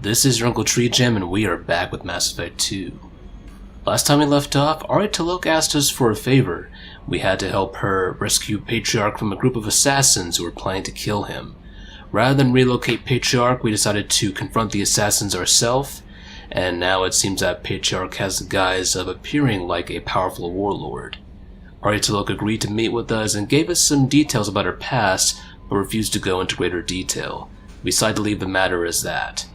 This is your Uncle TreeJam, and we are back with Mass Effect 2. Last time we left off, Aria T'Loak asked us for a favor. We had to help her rescue Patriarch from a group of assassins who were planning to kill him. Rather than relocate Patriarch, we decided to confront the assassins ourselves, and now it seems that Patriarch has the guise of appearing like a powerful warlord. Aria T'Loak agreed to meet with us and gave us some details about her past, but refused to go into greater detail. We decided to leave the matter as that.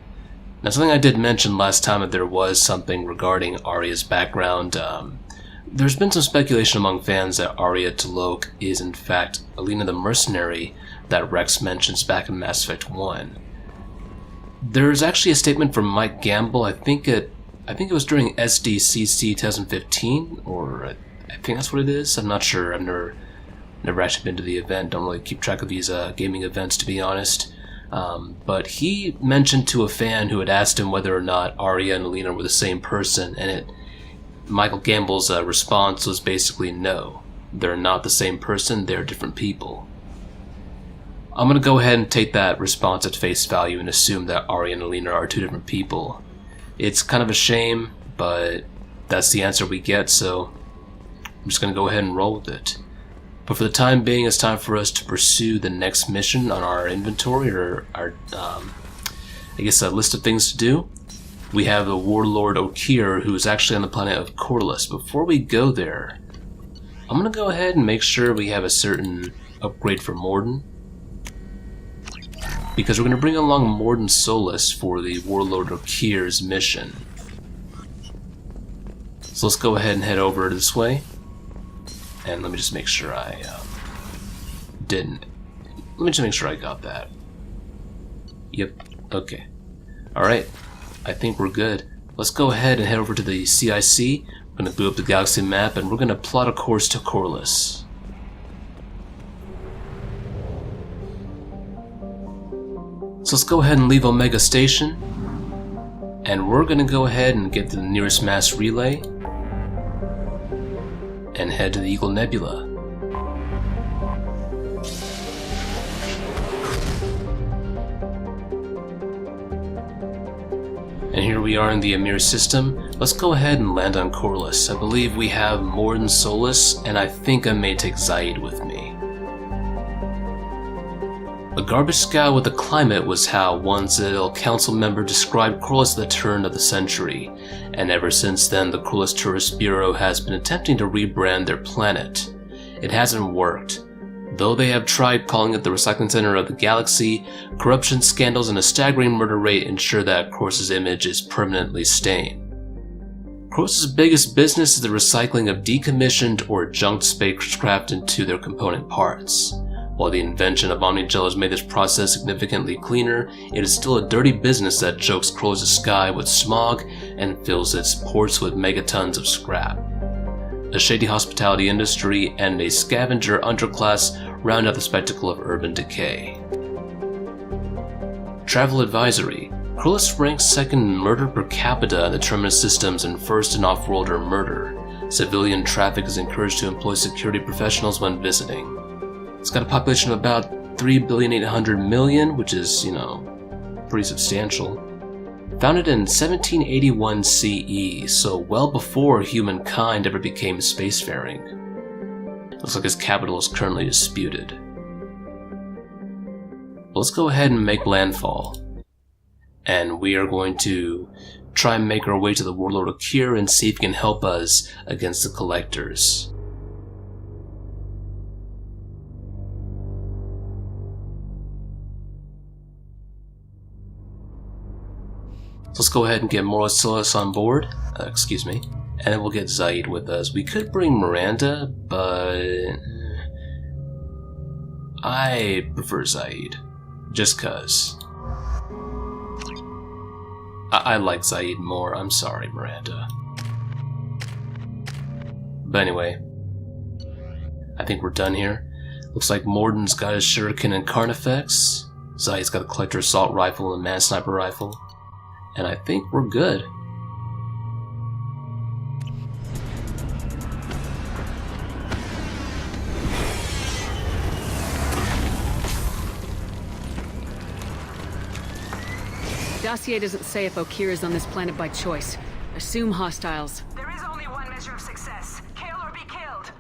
Now, something I did mention last time that there was something regarding Aria's background. There's been some speculation among fans that Aria T'Loak is in fact Alina the mercenary that Rex mentions back in Mass Effect 1. There's actually a statement from Mike Gamble, I think it was during SDCC 2015, or I think that's what it is. I'm not sure, I've never actually been to the event, don't really keep track of these gaming events, to be honest. But he mentioned to a fan who had asked him whether or not Aria and Alina were the same person, and Michael Gamble's response was basically no. They're not the same person, they're different people. I'm going to go ahead and take that response at face value and assume that Aria and Alina are two different people. It's kind of a shame, but that's the answer we get, so I'm just going to go ahead and roll with it. But for the time being, it's time for us to pursue the next mission on our inventory, or our, a list of things to do. We have the warlord Okeer, who is actually on the planet of Korlus. Before we go there, I'm going to go ahead and make sure we have a certain upgrade for Mordin, because we're going to bring along Mordin Solus for the warlord Okeer's mission. So let's go ahead and head over this way. And let me just make sure I didn't. Let me just make sure I got that. Yep, okay. Alright, I think we're good. Let's go ahead and head over to the CIC. We're going to boot up the galaxy map and we're going to plot a course to Korlus. So let's go ahead and leave Omega Station. And we're going to go ahead and get to the nearest mass relay and head to the Eagle Nebula. And here we are in the Amir system. Let's go ahead and land on Korlus. I believe we have Mordin Solus, and I think I may take Zaid with me. A garbage scow with a climate was how one Citadel Council member described Korlus at the turn of the century, and ever since then the Korlus Tourist Bureau has been attempting to rebrand their planet. It hasn't worked. Though they have tried calling it the recycling center of the galaxy, corruption scandals and a staggering murder rate ensure that Korlus' image is permanently stained. Korlus' biggest business is the recycling of decommissioned or junked spacecraft into their component parts. While the invention of Omnigel has made this process significantly cleaner, it is still a dirty business that chokes Korlus' sky with smog and fills its ports with megatons of scrap. A shady hospitality industry and a scavenger underclass round out the spectacle of urban decay. Travel advisory. Korlus ranks second in murder per capita in the Terminus systems and first in off-worlder murder. Civilian traffic is encouraged to employ security professionals when visiting. It's got a population of about 3,800,000,000, which is, pretty substantial. Founded in 1781 CE, so well before humankind ever became spacefaring. Looks like its capital is currently disputed. Let's go ahead and make landfall. And we are going to try and make our way to the warlord Okeer and see if he can help us against the collectors. Let's go ahead and get Mordin Solus on board, and then we'll get Zaid with us. We could bring Miranda, but I prefer Zaid, just cause. I like Zaid more, I'm sorry, Miranda. But anyway, I think we're done here. Looks like Mordin's got his shuriken and carnifex, Zaid's got a collector assault rifle and man sniper rifle. And I think we're good. Dossier doesn't say if Okeer is on this planet by choice. Assume hostiles. There is only one measure of success. Kill or be killed.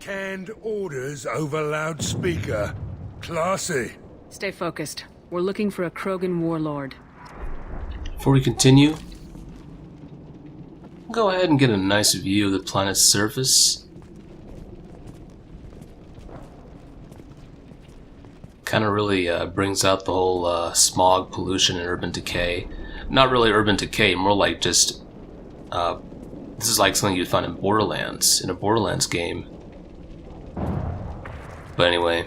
Canned orders over loudspeaker. Classy. Stay focused. We're looking for a Krogan warlord. Before we continue, go ahead and get a nice view of the planet's surface. Kind of really brings out the whole smog, pollution, and urban decay. Not really urban decay, more like just... this is like something you'd find in Borderlands, in a Borderlands game. But anyway,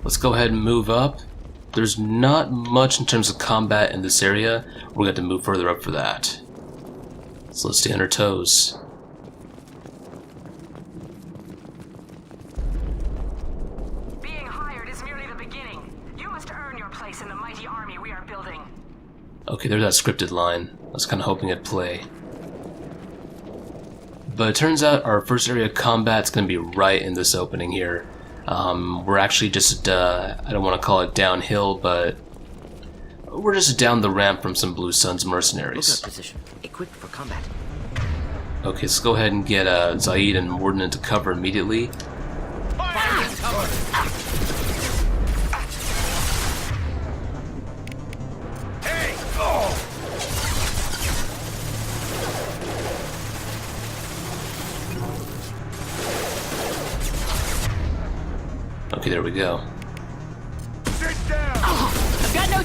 let's go ahead and move up. There's not much in terms of combat in this area. We're going to move further up for that. So let's stay on our toes. Being hired is merely the beginning. You must earn your place in the mighty army we are building. Okay, there's that scripted line. I was kind of hoping it'd play. But it turns out our first area of combat is going to be right in this opening here. We're actually just, I don't want to call it downhill, but we're just down the ramp from some Blue Sun's mercenaries. Lookout position. Equipped for combat. Okay, let's go ahead and get Zaid and Warden into cover immediately. Hey! Oh! Okay, there we go. Sit down! I've got no...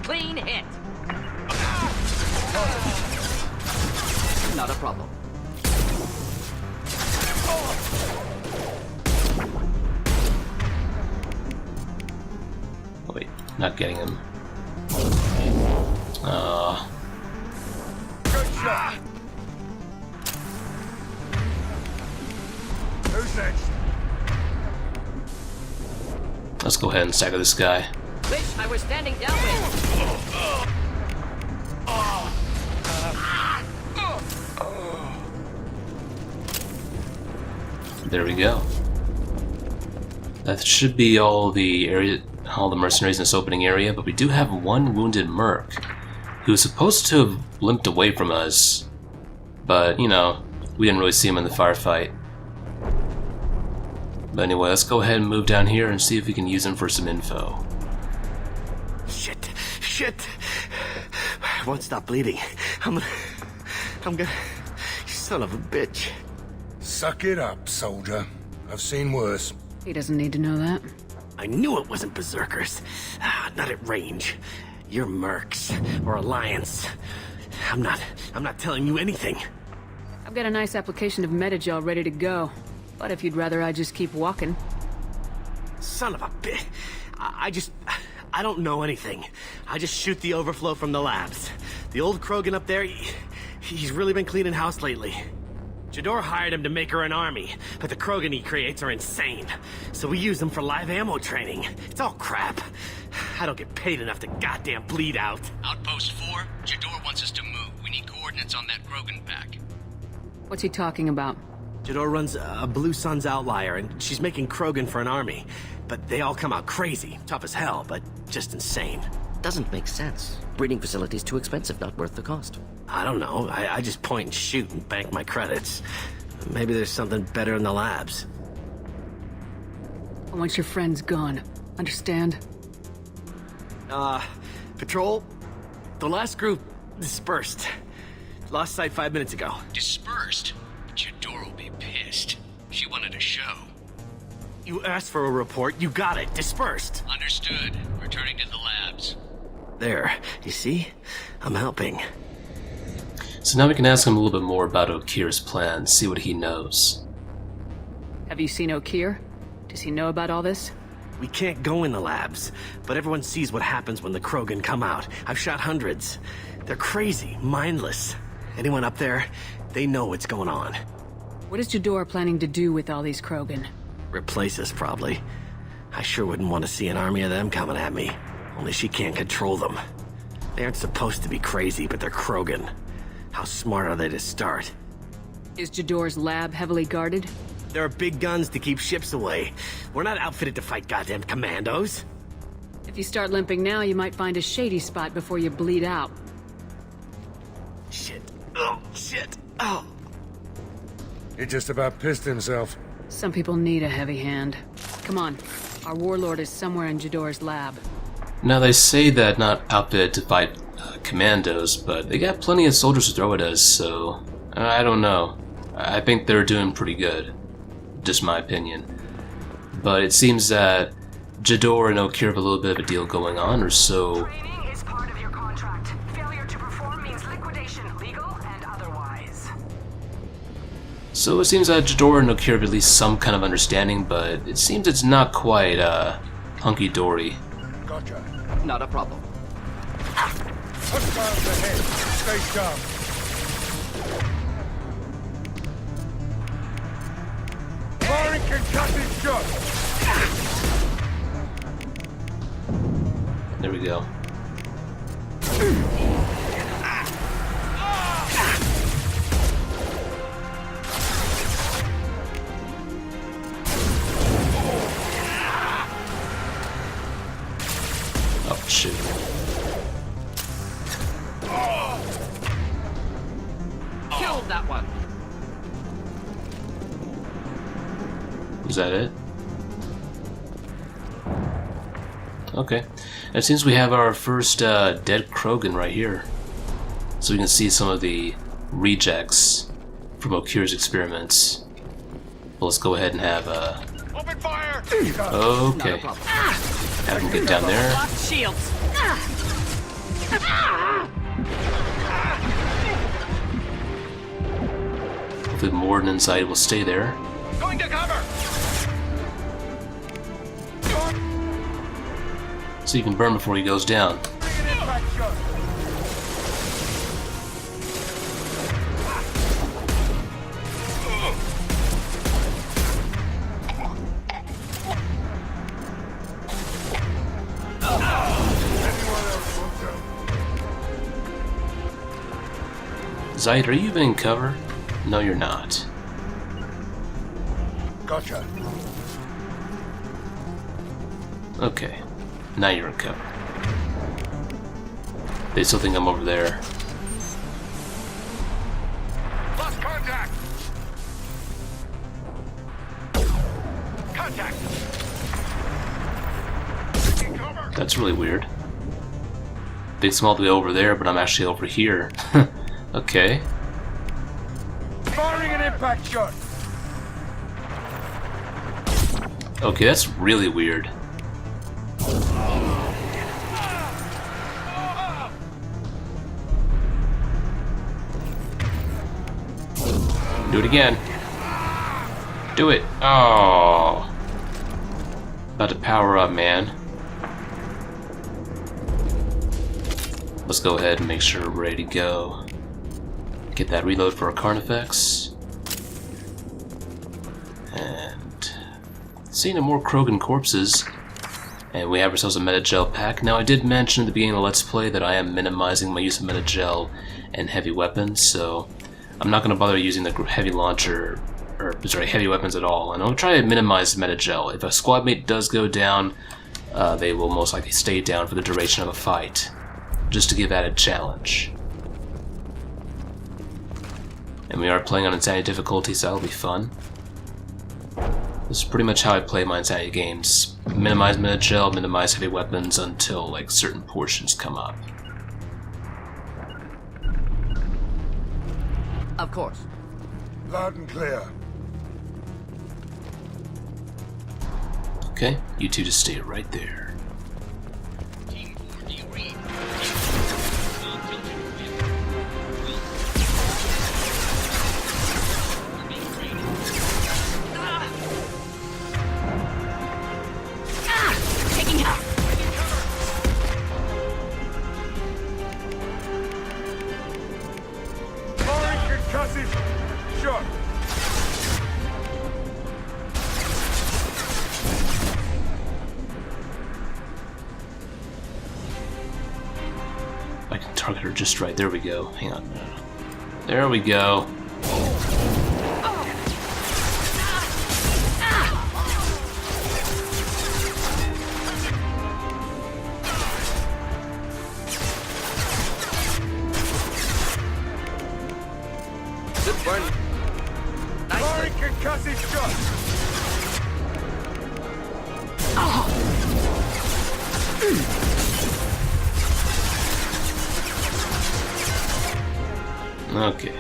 Clean hit. Not a problem. Oh, wait, not getting him. Good shot! Who's next? Let's go ahead and stagger this guy. Wish I was standing downwind. There we go. That should be all the mercenaries in this opening area, but we do have one wounded Merc, who was supposed to have limped away from us, but, you know, we didn't really see him in the firefight. But anyway, let's go ahead and move down here and see if we can use him for some info. Shit. I won't stop bleeding. I'm gonna... You son of a bitch. Suck it up, soldier. I've seen worse. He doesn't need to know that. I knew it wasn't berserkers. Not at range. You're Mercs or Alliance. I'm not telling you anything. I've got a nice application of Metagel ready to go. But if you'd rather I just keep walking... Son of a bitch. I don't know anything. I just shoot the overflow from the labs. The old Krogan up there, he's really been cleaning house lately. Jador hired him to make her an army, but the Krogan he creates are insane. So we use them for live ammo training. It's all crap. I don't get paid enough to goddamn bleed out. Outpost 4, Jador wants us to move. We need coordinates on that Krogan pack. What's he talking about? Jador runs a Blue Sun's outlier, and she's making Krogan for an army. But they all come out crazy, tough as hell, but just insane. Doesn't make sense. Breeding facility's too expensive, not worth the cost. I don't know. I just point and shoot and bank my credits. Maybe there's something better in the labs. I want your friends gone. Understand? Patrol, the last group dispersed. Lost sight 5 minutes ago. Dispersed? Jador will be pissed. She wanted a show. You asked for a report, you got it. Dispersed. Understood. Returning to the labs. There, you see? I'm helping. So now we can ask him a little bit more about Okeer's plan, see what he knows. Have you seen Okeer? Does he know about all this? We can't go in the labs, but everyone sees what happens when the Krogan come out. I've shot hundreds. They're crazy, mindless. Anyone up there, they know what's going on. What is Jador planning to do with all these Krogan? Replace us, probably. I sure wouldn't want to see an army of them coming at me. Only she can't control them. They aren't supposed to be crazy, but they're Krogan. How smart are they to start? Is Jador's lab heavily guarded? There are big guns to keep ships away. We're not outfitted to fight goddamn commandos. If you start limping now, you might find a shady spot before you bleed out. Shit. Oh, shit. Oh. He just about pissed himself. Some people need a heavy hand. Come on. Our warlord is somewhere in Jador's lab. Now they say that not outfitted to fight commandos, but they got plenty of soldiers to throw at us, so I don't know. I think they're doing pretty good. Just my opinion. But it seems that Jador and Okeer have a little bit of a deal going on, or so. Training is part of your contract. Failure to perform means liquidation, legal and otherwise. So it seems that Jador and Okeer have at least some kind of understanding, but it seems it's not quite hunky-dory. Gotcha. Not a problem. Hostiles ahead. Stay sharp. Firing concussive shot. There we go. Oh, shoot. Killed that one. Was that it? Okay. And it seems we have our first dead Krogan right here. So we can see some of the rejects from Okeer's experiments. Well, let's go ahead and have Open fire. okay. Have him get down there. Shields! Hopefully the warden inside will stay there. Going to cover. So you can burn before he goes down. Bring an impact shot. Zayt, are you even in cover? No, you're not. Gotcha. Okay. Now you're in cover. They still think I'm over there. Lost contact. Contact. Taking cover. That's really weird. They seem all the way over there, but I'm actually over here. Okay. Firing an impact shot. Okay, that's really weird. Do it again. Do it. Oh. About to power up, man. Let's go ahead and make sure we're ready to go. Get that reload for our Carnifex. And seeing no more Krogan corpses. And we have ourselves a Metagel pack. Now I did mention at the beginning of the Let's Play that I am minimizing my use of Metagel and heavy weapons, so I'm not going to bother using the heavy launcher, or sorry, heavy weapons at all. And I'll try to minimize Metagel. If a squad mate does go down, they will most likely stay down for the duration of a fight, just to give added challenge. And we are playing on Insanity difficulty, so that'll be fun. This is pretty much how I play my Insanity games. Minimize Metagel, minimize heavy weapons until like certain portions come up. Of course. Loud and clear. Okay, you two just stay right there. Team 4, do you read? Taking out! Firing concussive shot. I can target her just right. There we go. Hang on. There we go. Okay.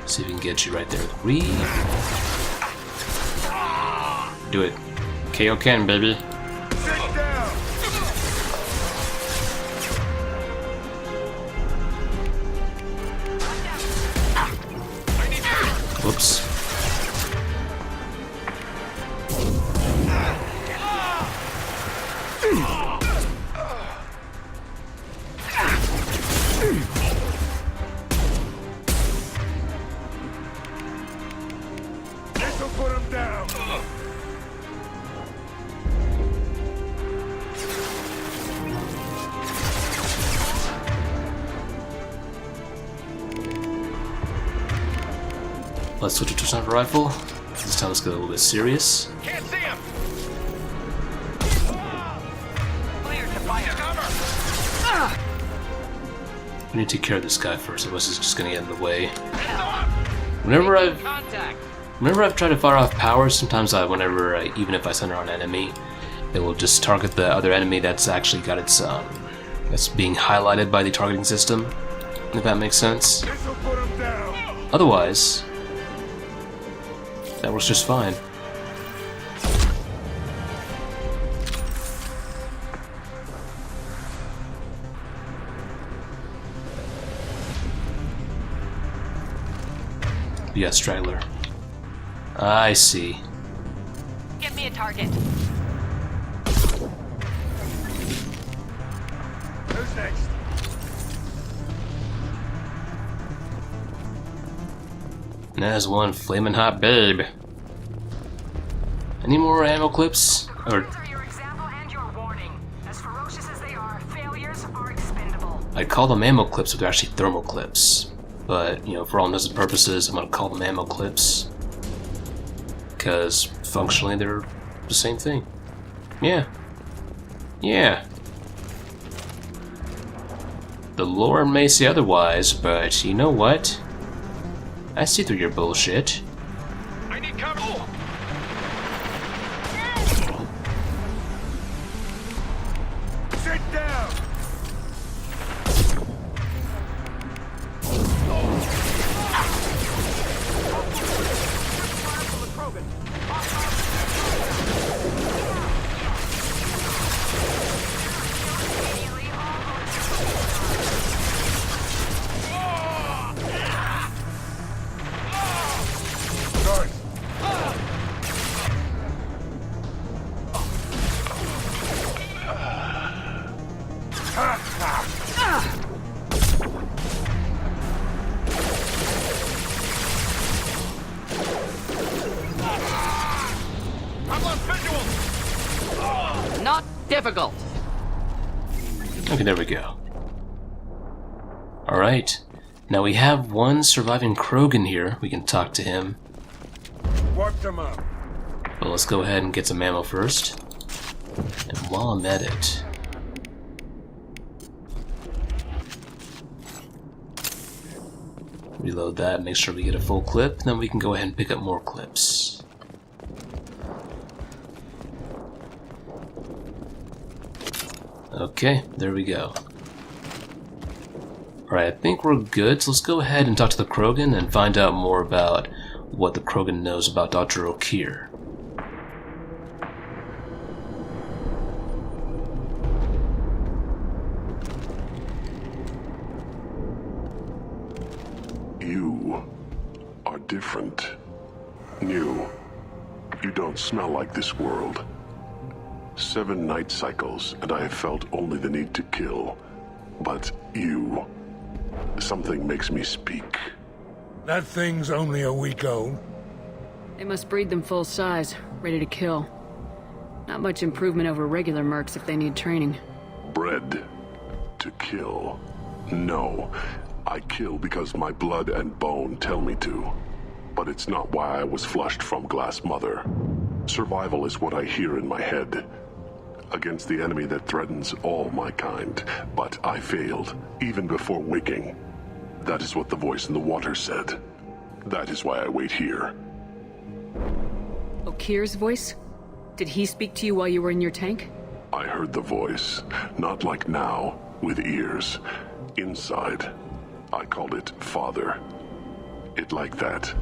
See if we can get you right there. Read. Do it. KO Ken, baby. Whoops. This'll put him down. Let's switch it to sniper rifle. This time let's get a little bit serious. Can't see him! Clear to fire. Cover! We need to take care of this guy first, otherwise he's just gonna get in the way. Whenever I've tried to fire off powers, sometimes even if I center on an enemy, it will just target the other enemy that's actually got its that's being highlighted by the targeting system. If that makes sense. This'll put him down. Otherwise, that works just fine. Yeah, straggler. I see. Get me a target. Who's next? And there's one flaming hot babe. Any more ammo clips? Or Those are your example and your warning. As ferocious as they are, failures are expendable. I'd call them ammo clips, but they're actually thermal clips. But, you know, for all intents and purposes, I'm gonna call them ammo clips. Because functionally they're the same thing. Yeah. Yeah. The lore may say otherwise, but you know what? I see through your bullshit. I need cover! Sit down. Not difficult. Okay, there we go. Alright. Now we have one surviving Krogan here. We can talk to him. Wiped him up. But let's go ahead and get some ammo first. And while I'm at it... reload that, make sure we get a full clip, then we can go ahead and pick up more clips. Okay, there we go. Alright, I think we're good, so let's go ahead and talk to the Krogan and find out more about what the Krogan knows about Dr. Okeer. You are different. New. You don't smell like this world. 7 night cycles, and I have felt only the need to kill. But you... something makes me speak. That thing's only a week old. They must breed them full size, ready to kill. Not much improvement over regular mercs if they need training. Bred to kill. No. I kill because my blood and bone tell me to. But it's not why I was flushed from Glass Mother. Survival is what I hear in my head. Against the enemy that threatens all my kind. But I failed, even before waking. That is what the voice in the water said. That is why I wait here. Okeer's voice? Did he speak to you while you were in your tank? I heard the voice, not like now, with ears. Inside. I called it Father. It like that.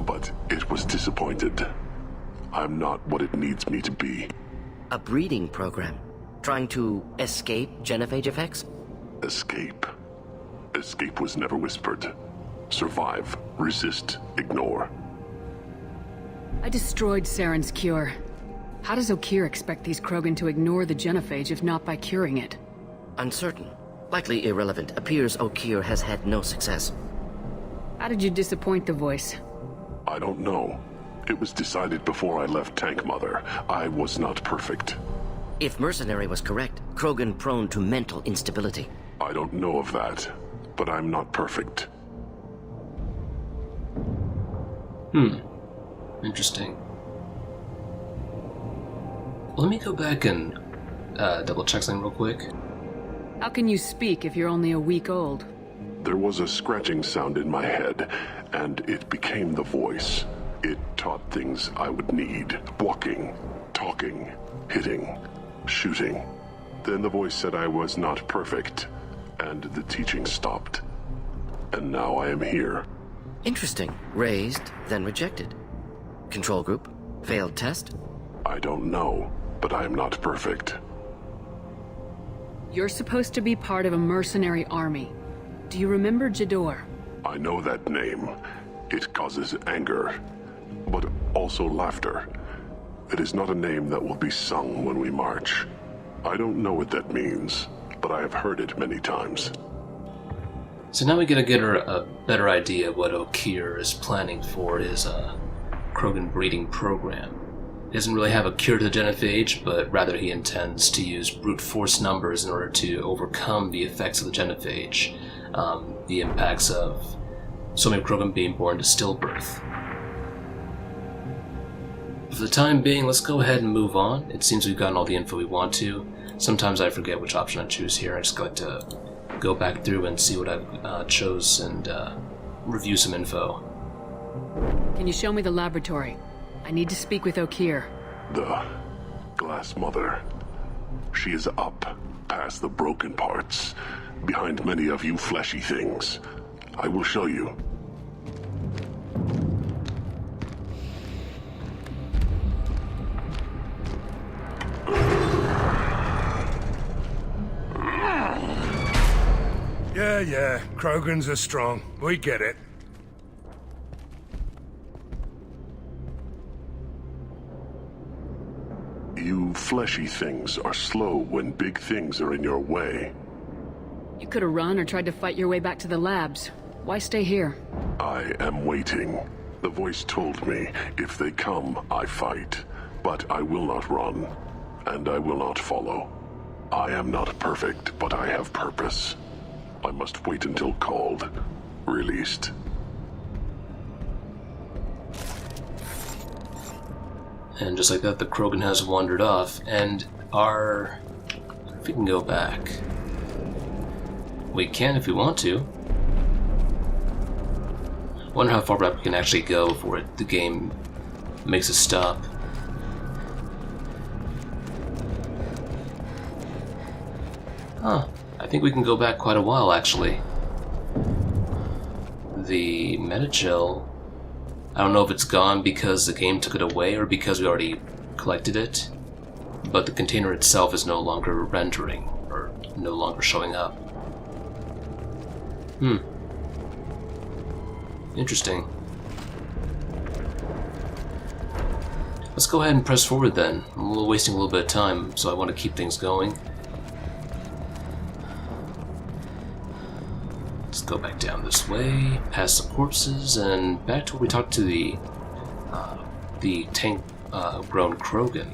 But it was disappointed. I'm not what it needs me to be. A breeding program? Trying to escape genophage effects? Escape. Escape was never whispered. Survive, resist, ignore. I destroyed Saren's cure. How does Okeer expect these Krogan to ignore the genophage if not by curing it? Uncertain. Likely irrelevant. Appears Okeer has had no success. How did you disappoint the voice? I don't know. It was decided before I left Tank Mother. I was not perfect. If Mercenary was correct, Krogan prone to mental instability. I don't know of that, but I'm not perfect. Interesting. Let me go back and double check something real quick. How can you speak if you're only a week old? There was a scratching sound in my head, and it became the voice. It taught things I would need. Walking, talking, hitting, shooting. Then the voice said I was not perfect, and the teaching stopped. And now I am here. Interesting. Raised, then rejected. Control group? Failed test? I don't know, but I am not perfect. You're supposed to be part of a mercenary army. Do you remember Jador? I know that name. It causes anger, but also laughter. It is not a name that will be sung when we march. I don't know what that means, but I have heard it many times. So now we get a better idea of what Okeer is planning for his Krogan breeding program. He doesn't really have a cure to the genophage, but rather he intends to use brute force numbers in order to overcome the effects of the genophage, the impacts of so many Krogan being born to stillbirth. For the time being, let's go ahead and move on. It seems we've gotten all the info we want to. Sometimes I forget which option I choose here. I just got to go back through and see what I chose and review some info. Can you show me the laboratory? I need to speak with Okeer. The Glass Mother. She is up, past the broken parts, behind many of you fleshy things. I will show you. Yeah, Krogans are strong. We get it. You fleshy things are slow when big things are in your way. You could have run or tried to fight your way back to the labs. Why stay here? I am waiting. The voice told me, if they come, I fight. But I will not run, and I will not follow. I am not perfect, but I have purpose. I must wait until called, released. And just like that, the Krogan has wandered off, and if we can go back. We can if we want to. Wonder how far back we can actually go before the game makes us stop. Huh. I think we can go back quite a while, actually. The metagel, I don't know if it's gone because the game took it away or because we already collected it, but the container itself is no longer rendering, or no longer showing up. Interesting. Let's go ahead and press forward then. I'm wasting a little bit of time, so I want to keep things going. Let's go back down this way, past the corpses, and back to where we talked to the tank-grown Krogan.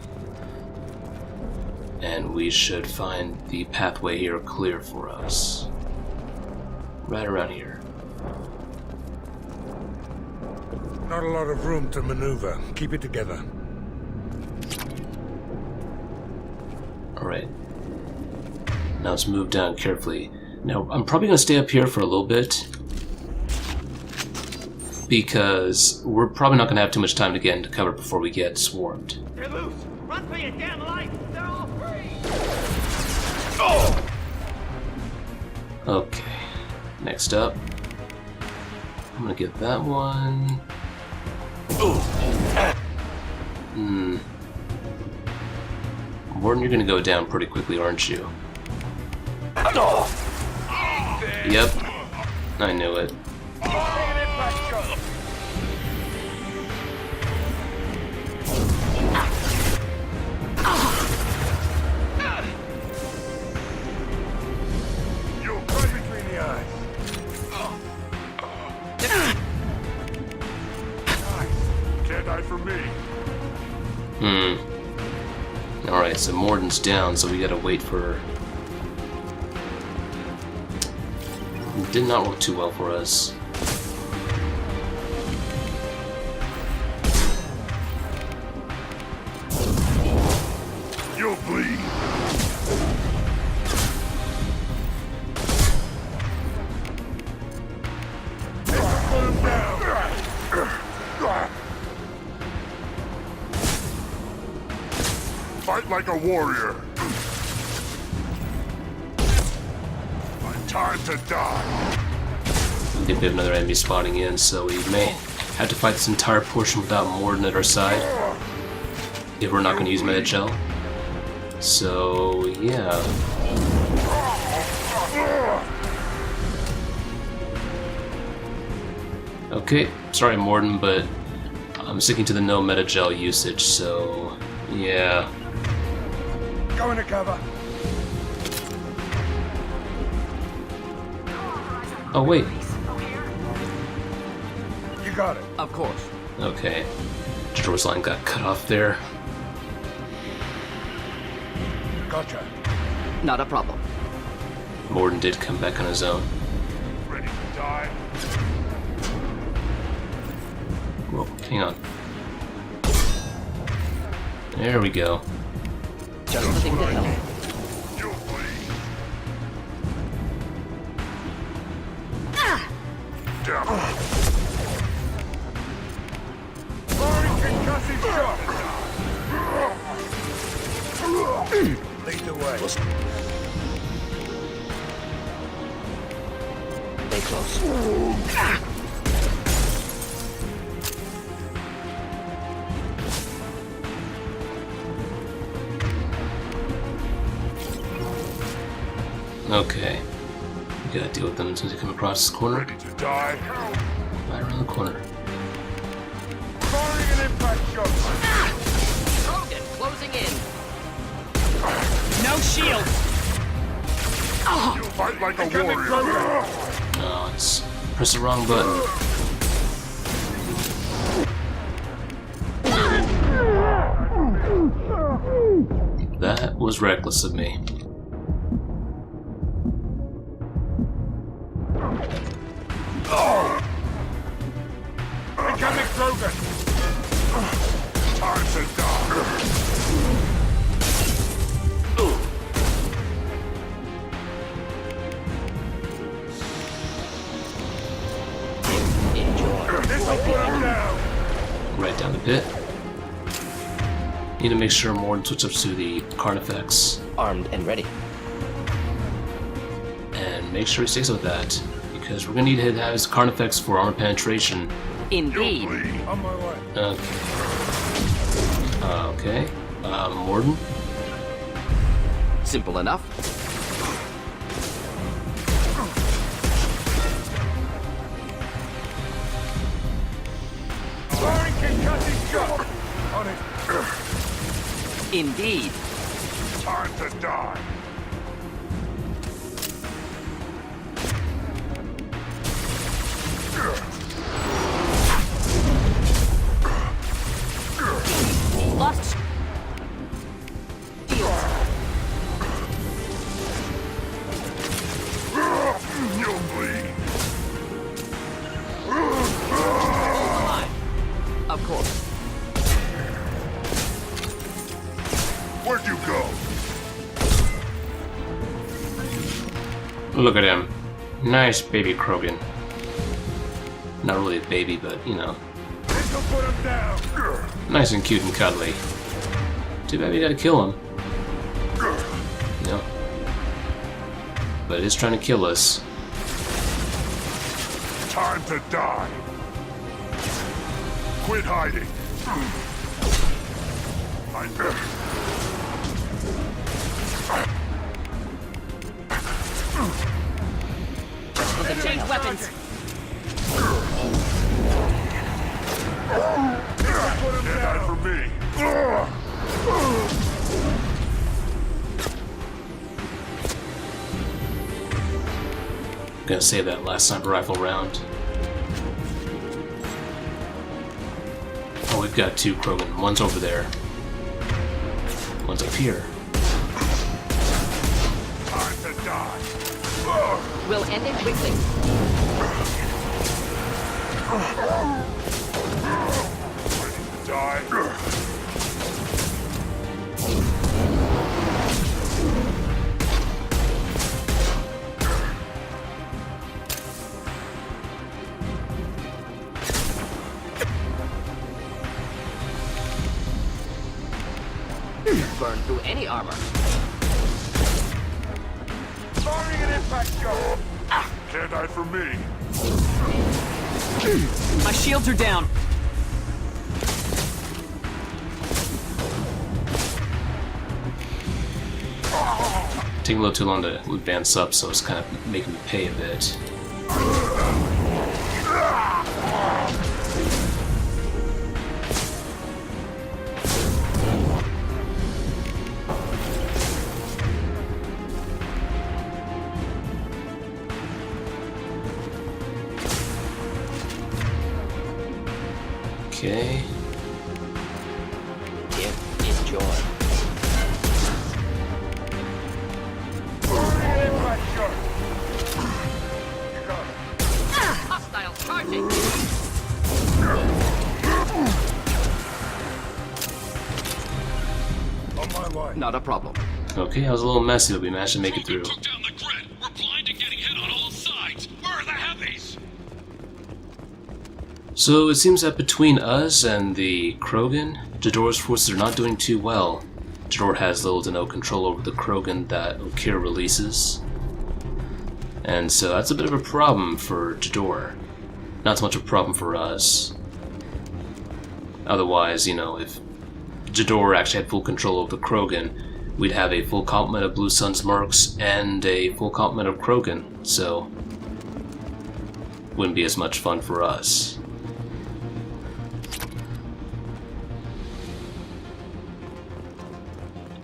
And we should find the pathway here clear for us. Right around here. Not a lot of room to maneuver. Keep it together. Alright. Now let's move down carefully. Now, I'm probably going to stay up here for a little bit. because we're probably not going to have too much time to get into cover before we get swarmed. They're loose! Run for your damn life! They're all free! Okay, next up, I'm gonna get that one. Warden, you're gonna go down pretty quickly, aren't you? Yep, I knew it. Alright, so Morden's down, so we gotta wait for... It did not work too well for us. You'll bleed. Fight like a warrior. Time to die. We did have another enemy spawning in, so we may have to fight this entire portion without Morden at our side if we're not going to use Meta Gel. So, yeah. Okay, sorry Morden, but I'm sticking to the no Meta Gel usage, so yeah. Go into cover. Oh wait. You got it. Of course. Okay. Jador's line got cut off there. Gotcha. Not a problem. Morden did come back on his own. Ready to die? Whoa, hang on. There we go. Just the thing to help. You'll bleed. Down. Firing concussive shot. Lead the way. Stay close. Okay. We gotta deal with them as soon as they come across this corner. Ready to die? Right around the corner. Firing an impact shot. Krogan, closing in. No shield! You fight like a warrior. Oh, it's press the wrong button. That was reckless of me. Incoming Krogan. Time to die. This'll put him down. Right down the pit. Need to make sure Morden switches up to the Carnifex. Armed and ready. And make sure he sticks with that. Because we're gonna need to have his Carnifex for armor penetration. Indeed. On my way. Okay. Morden? Simple enough. Firing concussive shot. On it. Indeed. Time to die. Lost. You'll bleed. Of course. Where'd you go? Look at him. Nice baby Krogan. Not really a baby, but you know. Put him down. Nice and cute and cuddly. Too bad we gotta kill him. Yep. But it is trying to kill us. Time to die. Quit hiding. Change weapons. Get that for me. Gonna save that last sniper rifle round. Oh, we've got 2 Krogan. One's over there. One's up here. Time to die. We'll end it quickly. Die. Burn through any armor. Firing an impact shot. Can't die for me. My shields are down. Taking a little too long to advance up, so it's kind of making me pay a bit. Okay. Enjoy. Hostile charging. On my way. Not a problem. Okay, I was a little messy, but we managed to make it through. Took down the grid. We're blind and getting hit on all sides. Where are the heavies? So it seems that between us and the Krogan, Jador's forces are not doing too well. Jador has little to no control over the Krogan that Okeer releases. And so that's a bit of a problem for Jador. Not so much a problem for us. Otherwise, you know, if Jador actually had full control over the Krogan, we'd have a full complement of Blue Sun's Mercs and a full complement of Krogan, so wouldn't be as much fun for us.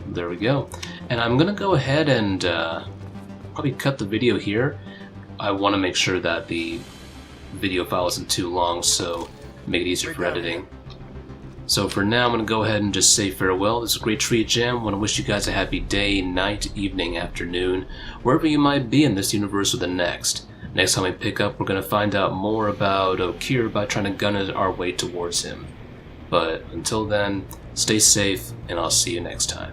There we go. And I'm gonna go ahead and probably cut the video here. I want to make sure that the video file isn't too long, so make it easier for editing. So for now, I'm going to go ahead and just say farewell. This is GreatTreeJam. I want to wish you guys a happy day, night, evening, afternoon, wherever you might be in this universe or the next. Next time we pick up, we're going to find out more about Okeer by trying to gun it our way towards him. But until then, stay safe, and I'll see you next time.